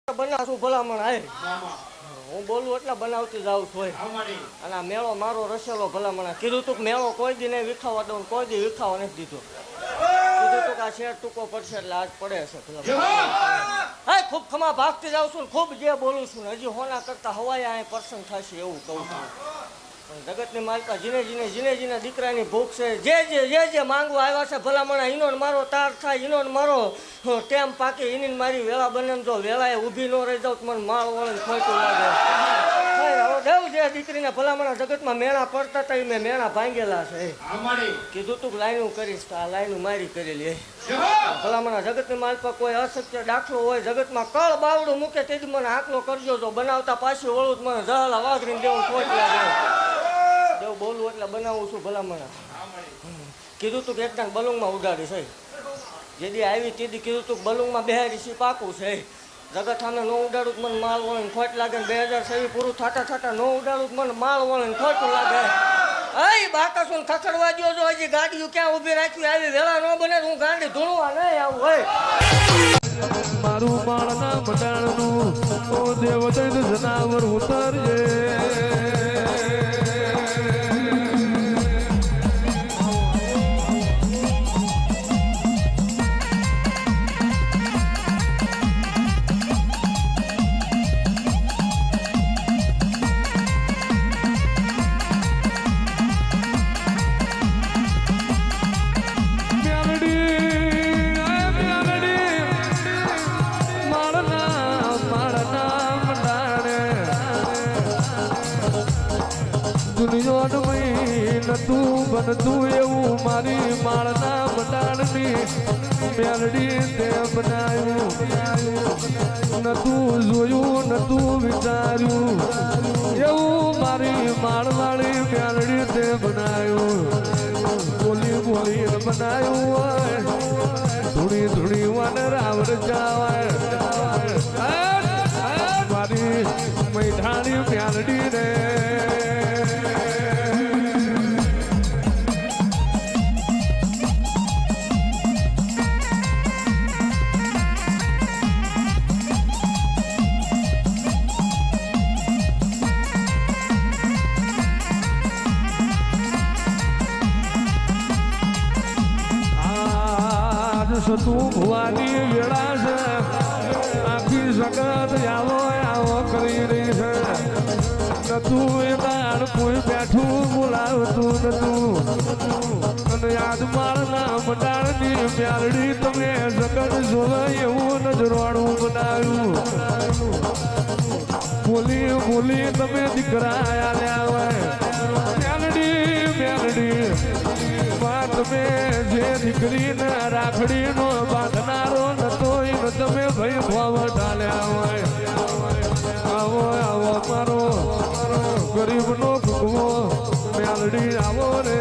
બનાવશું ભલામણ આય હું બોલું એટલે બનાવતી જાઉં છું અને આ મેળો મારો રસેલો ભલામણ કીધું તું મેળો કોઈ દી નહીં વિખાવા દઉં કોઈ દી વિખાવા નથી દીધો કીધું તું આ શેર ટૂંકો પડશે એટલે આજ પડે છે ભલામણ ખૂબ ખમા ભાગતી જાઉં છું ખૂબ જે બોલું છું હજી હોના કરતા હવાયા અહીં પ્રસંગ થશે એવું કહું છું પણ જગતની માલકા જીને દીકરાની ભૂખ છે જે માંગવા આવ્યા છે ભલામણ ઈનો મારો તાર થાય ઈનો મારો ટેમ પાકે એની મારી વેળા બને જો વેળાએ ઊભી ન રહી જાઉં મને માળ વળે ખોટું લાગે દેવ જે દીકરીને ભલામણ જગતમાં મેળા પડતા હતા મેં મેળા ભાંગેલા છે કીધું તું લાઈનું કરીશ આ લાઈનું મારી કરેલી ભલામણ જગતની માલકા કોઈ અશક્ય દાખલો હોય જગતમાં કળ બાવડું મૂકે તેથી મને આકલો કરજો જો બનાવતા પાછી વળું મને જહલા વાઘરીને દેવું ખોટ લાગે દેવ બોલું એટલે બનાવું છું ભલામણ કીધું તું કે એકદમ બલુંગમાં ઉડાડી છે જેદી આવી તેદી કીધું તું બલુંગમાં બેહારી સી પાકું છે જગત સામે ન ઉડાડું મને માલ વળીને ખોટ લાગે 2026 પૂરું થતા ન ઉડાડું મને માલ વળીને ખોટું લાગે અય બાકાસું ખખડવા દો જો હજી ગાડીઓ ક્યાં ઊભી રાખવી આવી વેળા ન બને હું ગાડી ધૂણવા નહીં આવું હોય મારું માળના મંડાણનું ઓ દેવ દૈત જનાવર ઉતરજે તું બનતું એવું મારી માળના મંડાણની મેલડી તે બનાવ્યું નતું જોયું નતું વિચાર્યું એવું મારી માળવાળી મેલડી તે બનાવ્યું બોલી બનાવ્યું હોય ધૂણી વાને રાવર જાવાય મારી મૈઠાણી મેલડી રે તું ભુવાની વેળા છે આખી જગત આવો કરી રહી છે નતું એ દાડ કોઈ બેઠું બોલાવતું નતું અને યાદ મારના મંડાણની મ્યાલડી તમે જગત જોવે એવું નજરવાળું બનાવ્યું બોલી તમે દીકરા આલ્યા હોય મ્યાલડી તમે જે દીકરીને રાખડીનો બાંધનારો નતો એનો તમે ભાઈ ભાવ ઢાલ્યા હોય આવો મારો ગરીબનો ભૂખવો મેલડી આવો રે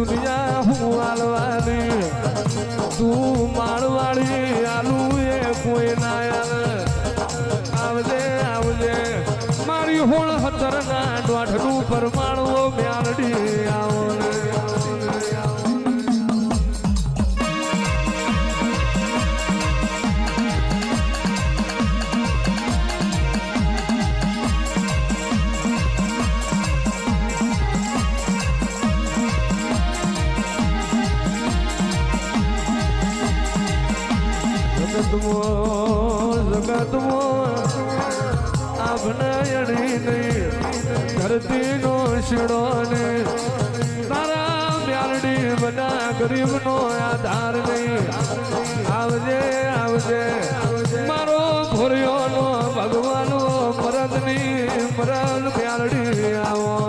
દુનિયા હું આલવાની તું માળવાળી આલુ એ કોઈ ના આવજે મારી હોળ 17 ના દોઢનું પરમાણવો મ્યાલડી આવો જગતમાં અભનયણી નહીં ધરતીનો શીડો ને તારા મ્યાલડી બના ગરીબનો આધાર નહીં આવજે મારો ભોરિયોનો ભગવાનનો મરદની મરદ મ્યાલડી આવો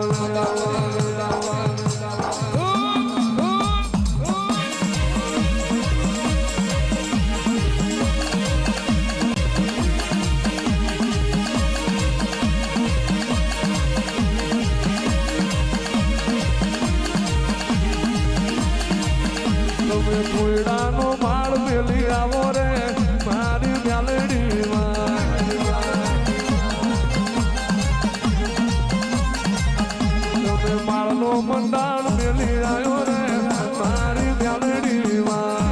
મંડાણ મેલી આવ્યો રે મારી મ્યાલડી માં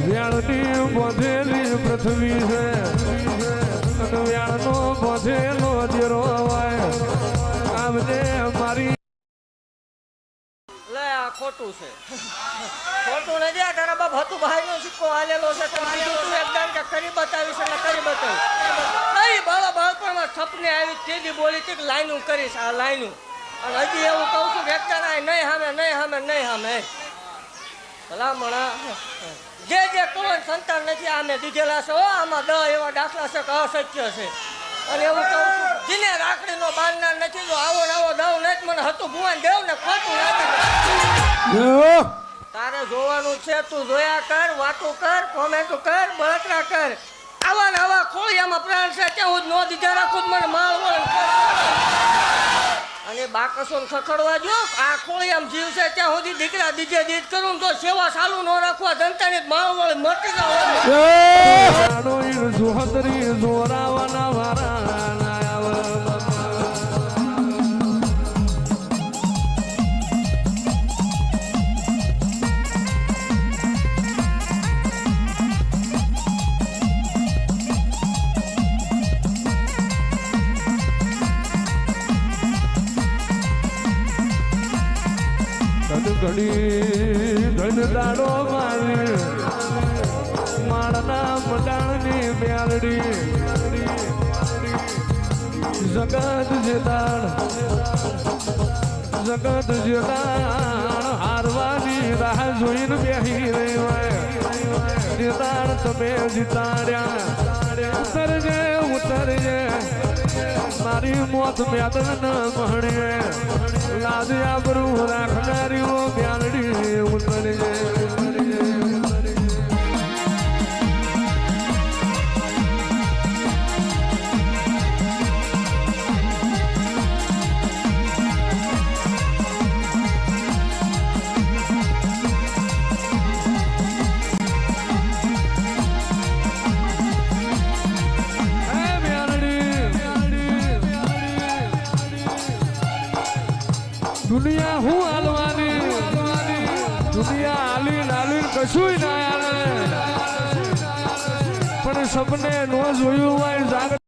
વ્યાળની બોધેલી પૃથ્વી છે વ્યાળનો બોધેલો જેરો હોય આમને મારી લે આ ખોટું છે ખોટું નથી આ તારા બાપ હતું ભાઈનો સિક્કો હાલેલો છે તો બીજું તું એકદમ કે કરી બતાવીશ એટલે કરી બતાવીશ નહીં બાળા બાળપણમાં થપને આવી તેદી બોલી હતી કે લાઈનું કરીશ આ લાઈનું અને હજી એવું કહું છું કે એકદમ નહીં સામે નહીં સામે નહીં સામે ભલામણા જે કોઈ સંતાન નથી આમે દીધેલા છે આમાં 10 એવા દાખલા છે કે અશક્ય છે અને એવું કહું છું જીને રાખડીનો બાંધનાર નથી જો આવો ને આવો દવ નથી મને હતું ભુવાન દેવ ને ખોટું નથી તારે જોવાનું છે તું જોયા કર વાતું કર કોમેન્ટ કર બળતરા કર આવા ને આવા ખોળિયામાં પ્રાણ છે ત્યાં હું નો દીધા રાખું મને માળ વળણ અને બાકસો ખખડવા જો આ ખોળિયામ જીવ છે ત્યાં સુધી દીકરા દીજે દીજ કરું તો સેવા ચાલુ ન રાખવા જનતાની માળ વળે મટી જાવ જોહતરી જોરાવાના વારા ઘડી ધન દાડો મારી માળના મંડાણની મ્યાલડી જગત જેદાણ હારવાની રાહ જોઈને બેહી રહી હોય જેદાણ તમે જીતાડ્યા ઉતરજે મારી મોત મેદન ન મહણીએ લાજ આબરૂ રાખનારીઓ મ્યાલડી ઉતરજે દુનિયા હું હાલવાની દુનિયા હાલી લાલી કશું ના હાલે પણ સપને નો જોયું હોય જાગ